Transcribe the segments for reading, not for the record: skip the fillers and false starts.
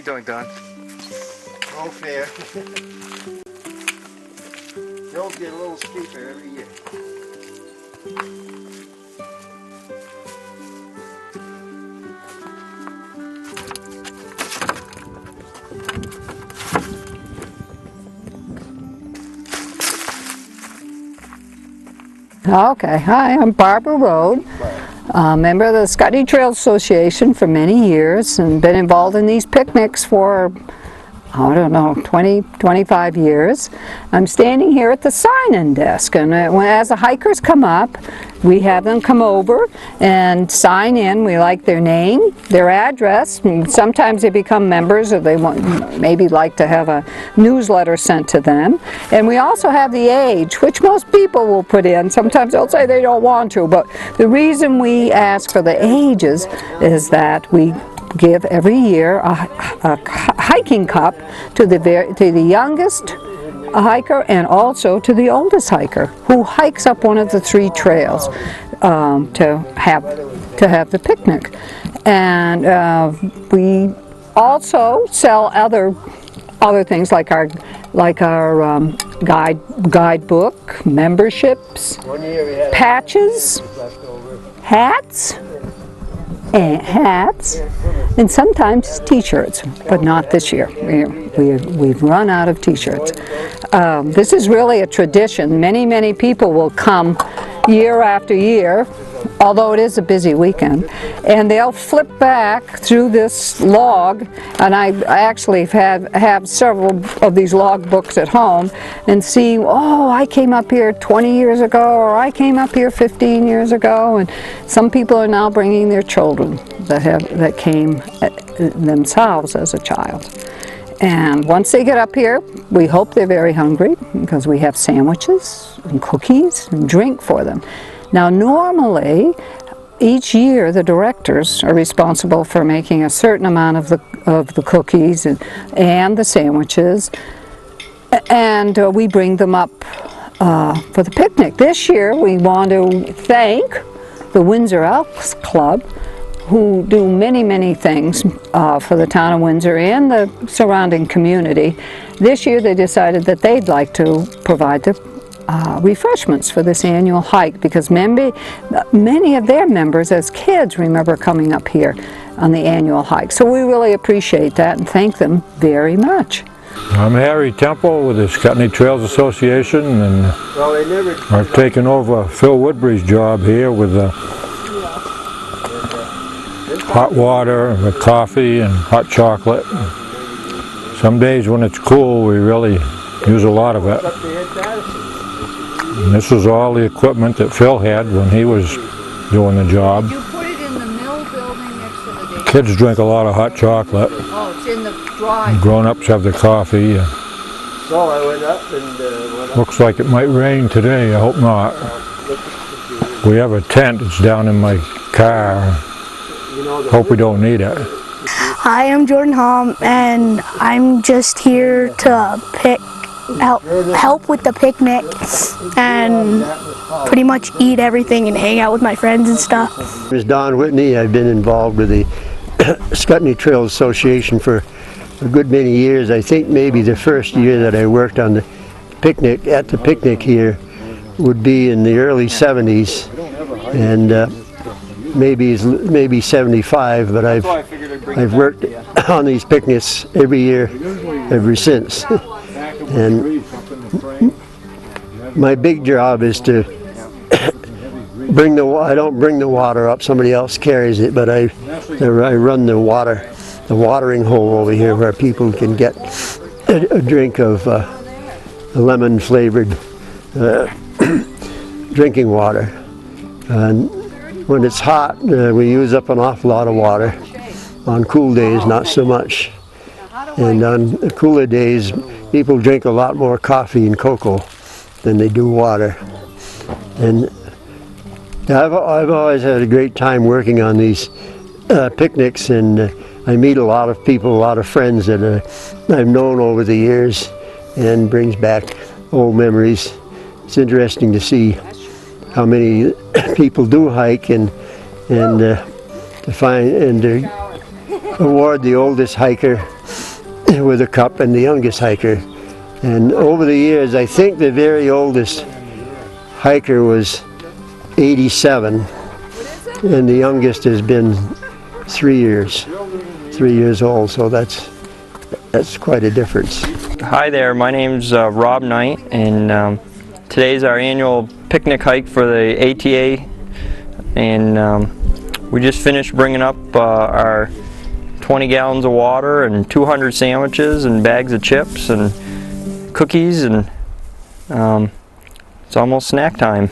doing, Don? Oh, fair. Hills get a little steeper every year. Okay, hi, I'm Barbara Rode, member of the Ascutney Trails Association for many years and been involved in these picnics for, I don't know, 25 years. I'm standing here at the sign-in desk, and as the hikers come up, we have them come over and sign in. We like their name, their address, and sometimes they become members or they maybe like to have a newsletter sent to them. And we also have the age, which most people will put in. Sometimes they'll say they don't want to, but the reason we ask for the ages is that we give every year a hiking cup to the youngest hiker and also to the oldest hiker who hikes up one of the 3 trails to have the picnic. And we also sell other things like our guidebook, memberships, patches, hats, and sometimes t-shirts, but not this year. We've run out of t-shirts. This is really a tradition. Many people will come year after year, although it is a busy weekend, and they'll flip back through this log, and I actually have several of these log books at home, and see, oh, I came up here 20 years ago, or I came up here 15 years ago, and some people are now bringing their children that came themselves as a child. And once they get up here, we hope they're very hungry because we have sandwiches and cookies and drink for them. Now normally, each year the directors are responsible for making a certain amount of the cookies and the sandwiches, and we bring them up for the picnic. This year we want to thank the Windsor Elks Club, who do many things for the town of Windsor and the surrounding community. This year they decided that they'd like to provide the refreshments for this annual hike, because many of their members as kids remember coming up here on the annual hike. So we really appreciate that and thank them very much. I'm Harry Temple with the Ascutney Trails Association, and I've taken over Phil Woodbury's job here with the hot water, and the coffee, and hot chocolate. Some days when it's cool, we really use a lot of it. And this is all the equipment that Phil had when he was doing the job. You put it in the mill building next to the day. Kids drink a lot of hot chocolate. Oh, it's in the dry. Grown-ups have the coffee. So I went up and Looks like it might rain today. I hope not. We have a tent. It's down in my car. Hope we don't need it. Hi, I'm Jordan Hom, and I'm just here to help with the picnic and pretty much eat everything and hang out with my friends and stuff. My name is Don Whitney. I've been involved with the Ascutney Trails Association for a good many years. I think maybe the first year that I worked on the picnic, at the picnic here, would be in the early 70s, and maybe 75, but I've worked on these picnics every year ever since. And my big job is to I don't bring the water up, somebody else carries it, but I run the watering hole over here where people can get a drink of lemon flavored drinking water. And when it's hot, we use up an awful lot of water. On cool days, not so much. And on cooler days, people drink a lot more coffee and cocoa than they do water. And I've always had a great time working on these picnics, and I meet a lot of people, a lot of friends that I've known over the years, and brings back old memories. It's interesting to see how many people do hike, and to find and to award the oldest hiker with a cup and the youngest hiker. And over the years, I think the very oldest hiker was 87, and the youngest has been 3 years old, so that's quite a difference. Hi there, my name's Rob Knight, and today's our annual picnic hike for the ATA, and we just finished bringing up our 20 gallons of water and 200 sandwiches and bags of chips and cookies, and it's almost snack time.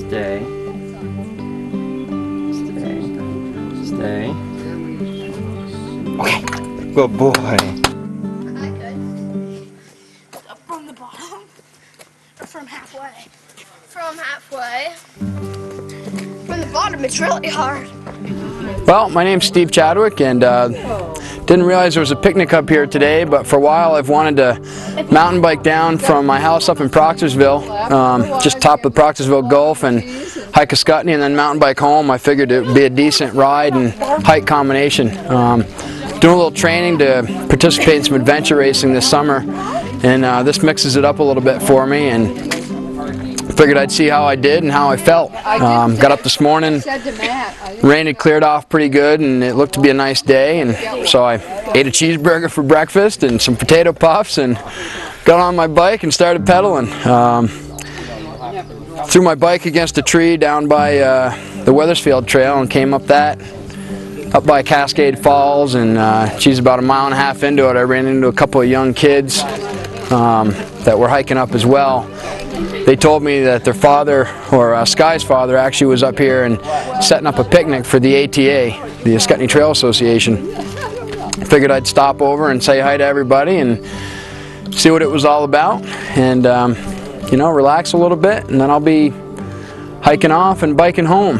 Stay. Stay. Okay. Good boy. Up from the bottom? Or from halfway? From halfway. From the bottom, it's really hard. Well, my name's Steve Chadwick, and didn't realize there was a picnic up here today, but for a while I've wanted to mountain bike down from my house up in Proctorsville, just top of the Proctorsville Gulf, and hike Ascutney and then mountain bike home. I figured it would be a decent ride and hike combination. Doing a little training to participate in some adventure racing this summer, and this mixes it up a little bit for me, and figured I'd see how I did and how I felt. Got up this morning, rain had cleared off pretty good, and it looked to be a nice day, and so I ate a cheeseburger for breakfast and some potato puffs and got on my bike and started pedaling. Threw my bike against a tree down by the Weathersfield Trail and came up that, up by Cascade Falls, and geez, about a mile and a half into it I ran into a couple of young kids that were hiking up as well. They told me that their father, or Sky's father, actually was up here and setting up a picnic for the ATA, the Ascutney Trail Association. Figured I'd stop over and say hi to everybody and see what it was all about, and you know, relax a little bit, and then I'll be hiking off and biking home.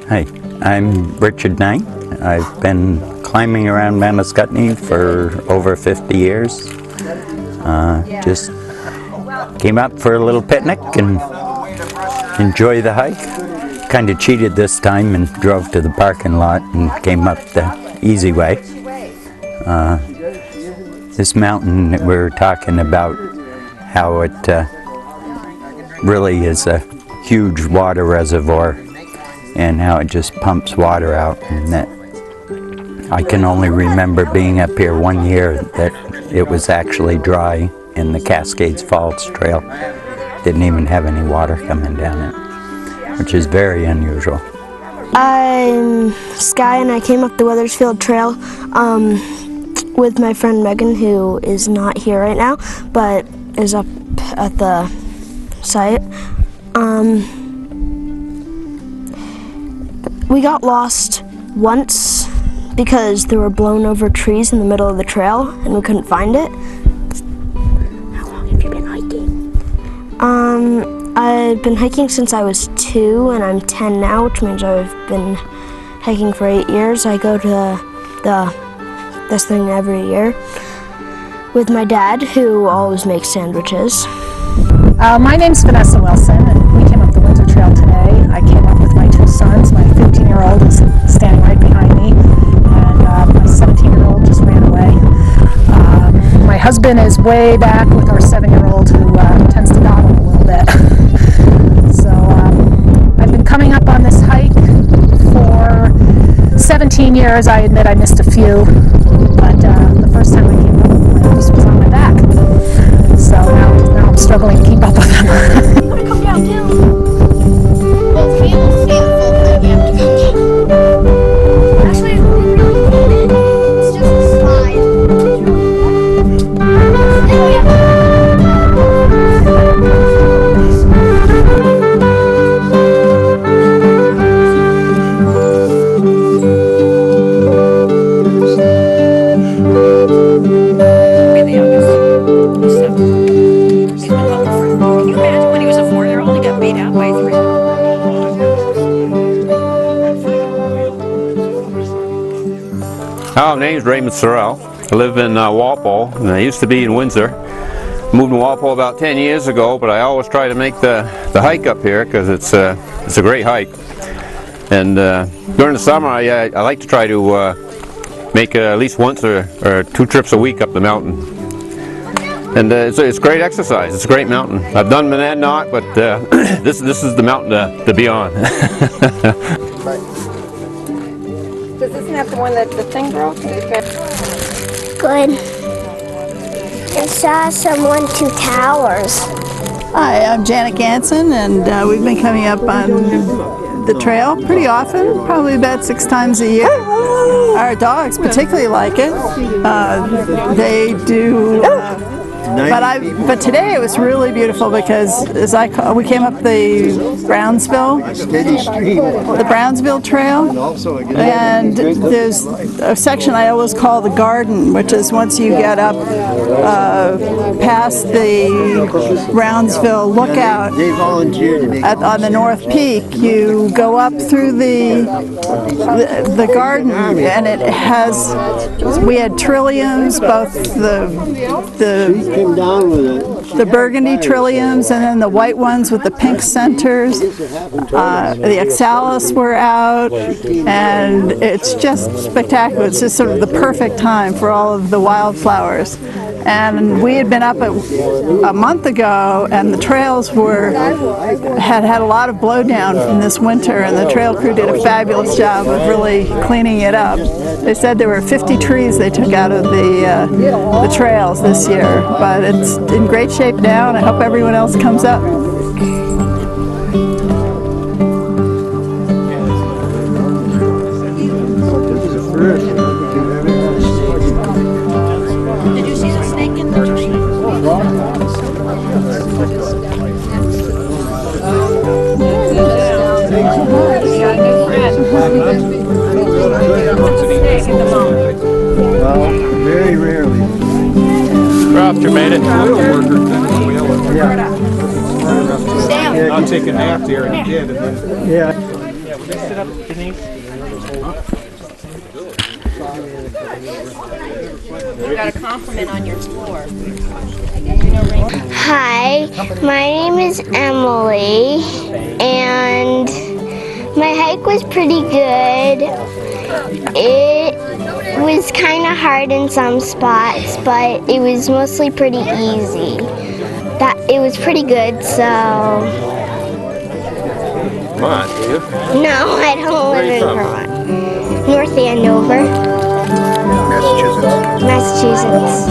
Hi, I'm Richard Knight. I've been climbing around Mount Ascutney for over 50 years. Just came up for a little picnic and enjoy the hike. Kind of cheated this time and drove to the parking lot and came up the easy way. This mountain, we're talking about how it really is a huge water reservoir and how it just pumps water out, and that I can only remember being up here one year that it was actually dry, and the Cascades Falls Trail didn't even have any water coming down it, which is very unusual. I'm Sky, and I came up the Weathersfield Trail with my friend Megan, who is not here right now, but is up at the site. We got lost once because there were blown over trees in the middle of the trail and we couldn't find it. How long have you been hiking? I've been hiking since I was 2, and I'm 10 now, which means I've been hiking for 8 years. I go to this thing every year with my dad, who always makes sandwiches. My name's Vanessa Wilson, and we came up the Windsor Trail today. I came up with my 2 sons. My 15-year-old is standing right behind me, and my 17-year-old just ran away. My husband is way back with our 7-year-old, who tends to dawdle a little bit. So I've been coming up on this hike for 17 years. I admit I missed a few, but the first time I came up, my oldest was on my back. So now I'm struggling to keep up with him. My name's Raymond Sorrell. I live in Walpole, and I used to be in Windsor. Moved to Walpole about 10 years ago, but I always try to make the hike up here because it's a great hike. And during the summer, I like to try to make at least once or 2 trips a week up the mountain. And it's great exercise. It's a great mountain. I've done Monadnock, but this is the mountain to be on. Isn't that the one that the thing broke? Good. I saw someone 2 towers. Hi, I'm Janet Ganson, and we've been coming up on the trail pretty often, probably about 6 times a year. Our dogs particularly like it. They do. But today it was really beautiful because we came up the Brownsville Trail, and there's a section I always call the garden, which is once you get up past the Brownsville lookout on the North Peak, you go up through the garden, and it has. We had trilliums, both the burgundy trilliums and then the white ones with the pink centers. The oxalis were out, and it's just spectacular. It's just sort of the perfect time for all of the wildflowers. And we had been up a month ago, and the trails had a lot of blowdown from this winter, and the trail crew did a fabulous job of really cleaning it up. They said there were 50 trees they took out of the trails this year, but it's in great shape now, and I hope everyone else comes up. Did you see the snake in the tree? Well, very rarely. Ralph, you made it. Yeah. I'll take a nap there, and he did. And then Yeah. Would you sit up, Denise? You got a compliment on your floor. Hi, my name is Emily, and my hike was pretty good. It was kind of hard in some spots, but it was mostly pretty easy. It was pretty good, so... Vermont, do you? No, I don't live in Vermont. North Andover. Massachusetts.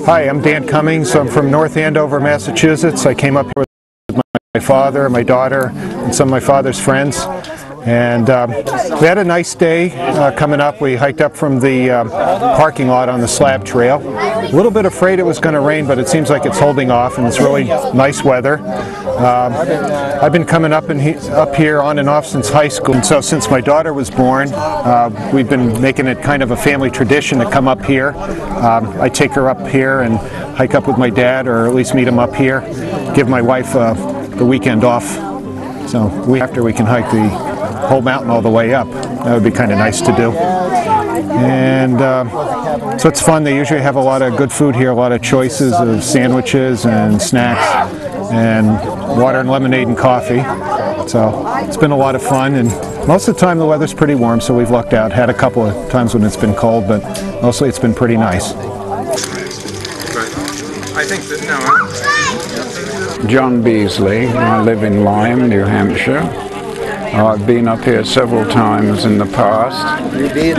Hi, I'm Dan Cummings. I'm from North Andover, Massachusetts. I came up here with my father, my daughter, and some of my father's friends. And we had a nice day coming up. We hiked up from the parking lot on the slab trail. A little bit afraid it was going to rain, but it seems like it's holding off, and it's really nice weather. I've been coming up here on and off since high school, and so since my daughter was born, we've been making it kind of a family tradition to come up here. I take her up here and hike up with my dad, or at least meet him up here, give my wife the weekend off. So after we can hike the whole mountain all the way up. That would be kind of nice to do. And so it's fun. They usually have a lot of good food here, a lot of choices of sandwiches and snacks and water and lemonade and coffee. So it's been a lot of fun, and most of the time the weather's pretty warm, so we've lucked out. Had a couple of times when it's been cold, but mostly it's been pretty nice. I think that John Beasley. I live in Lyme, New Hampshire. I've been up here several times in the past.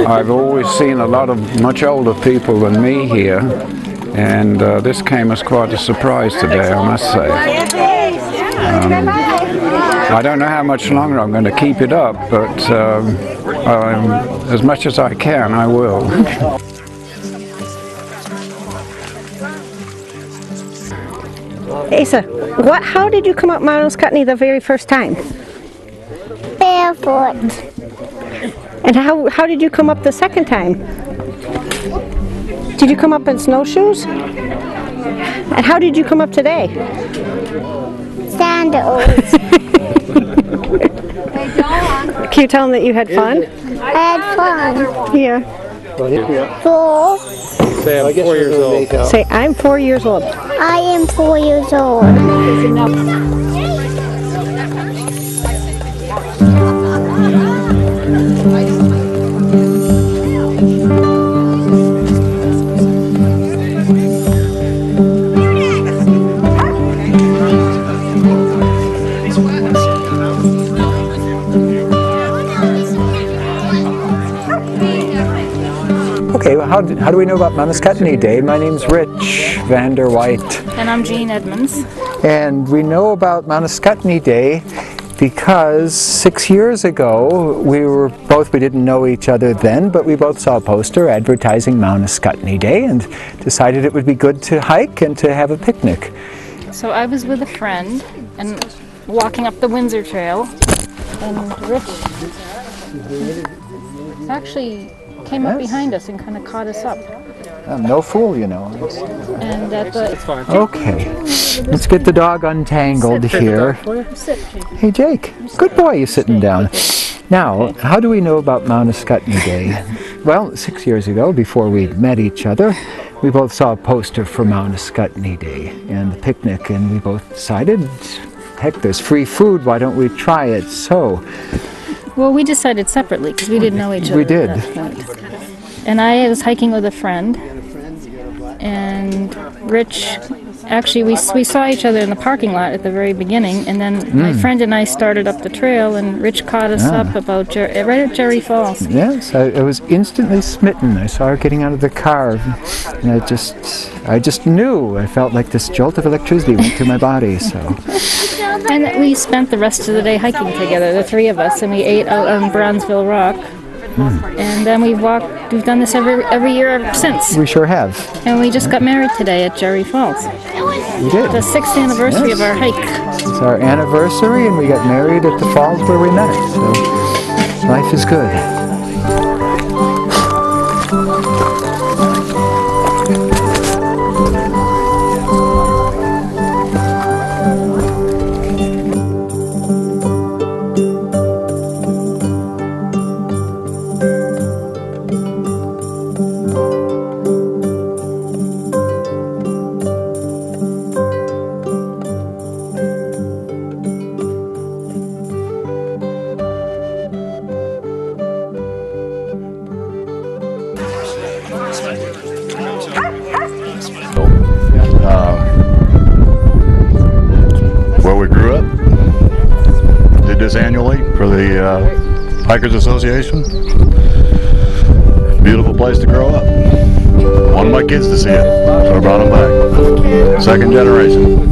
I've always seen a lot of much older people than me here, and this came as quite a surprise today, I must say. I don't know how much longer I'm going to keep it up, but as much as I can, I will. Asa, how did you come up Mount Ascutney the very first time? Barefoot. And how did you come up the second time? Did you come up in snowshoes? And how did you come up today? Sandals. Can you tell them that you had fun? I had fun. Yeah. 4. Say I'm 4 years old. Say, I'm 4 years old. I am 4 years old. Okay, well, how do we know about Mount Ascutney Day? My name's Rich Vander White. And I'm Jean Edmonds. And we know about Mount Ascutney Day because 6 years ago we didn't know each other then, but we both saw a poster advertising Mount Ascutney Day and decided it would be good to hike and to have a picnic. So I was with a friend and walking up the Windsor Trail, and Rich actually came up behind us and kind of caught us up. I'm no fool, you know. And at the Okay, let's get the dog untangled here. Hey Jake, good boy, you sitting down. Now, how do we know about Mount Ascutney Day? Well, 6 years ago, before we met each other, we both saw a poster for Mount Ascutney Day and the picnic, and we both decided, heck, there's free food, why don't we try it? So, well, we decided separately because we didn't know each other. We did. At that point. And I was hiking with a friend, and Rich, actually we saw each other in the parking lot at the very beginning, and then my friend and I started up the trail, and Rich caught us up about right at Jerry Falls. Yes, I was instantly smitten. I saw her getting out of the car, and I just knew. I felt like this jolt of electricity went through my body. So. And we spent the rest of the day hiking together, the three of us, and we ate out on Bronzeville Rock. And then we've done this every year ever since. We sure have. And we just got married today at Jerry Falls. We did. The 6th anniversary of our hike. It's our anniversary, and we got married at the falls where we met. So life is good. Where we grew up, did this annually for the Hikers Association. Beautiful place to grow up. Wanted my kids to see it, so I brought them back. Second generation.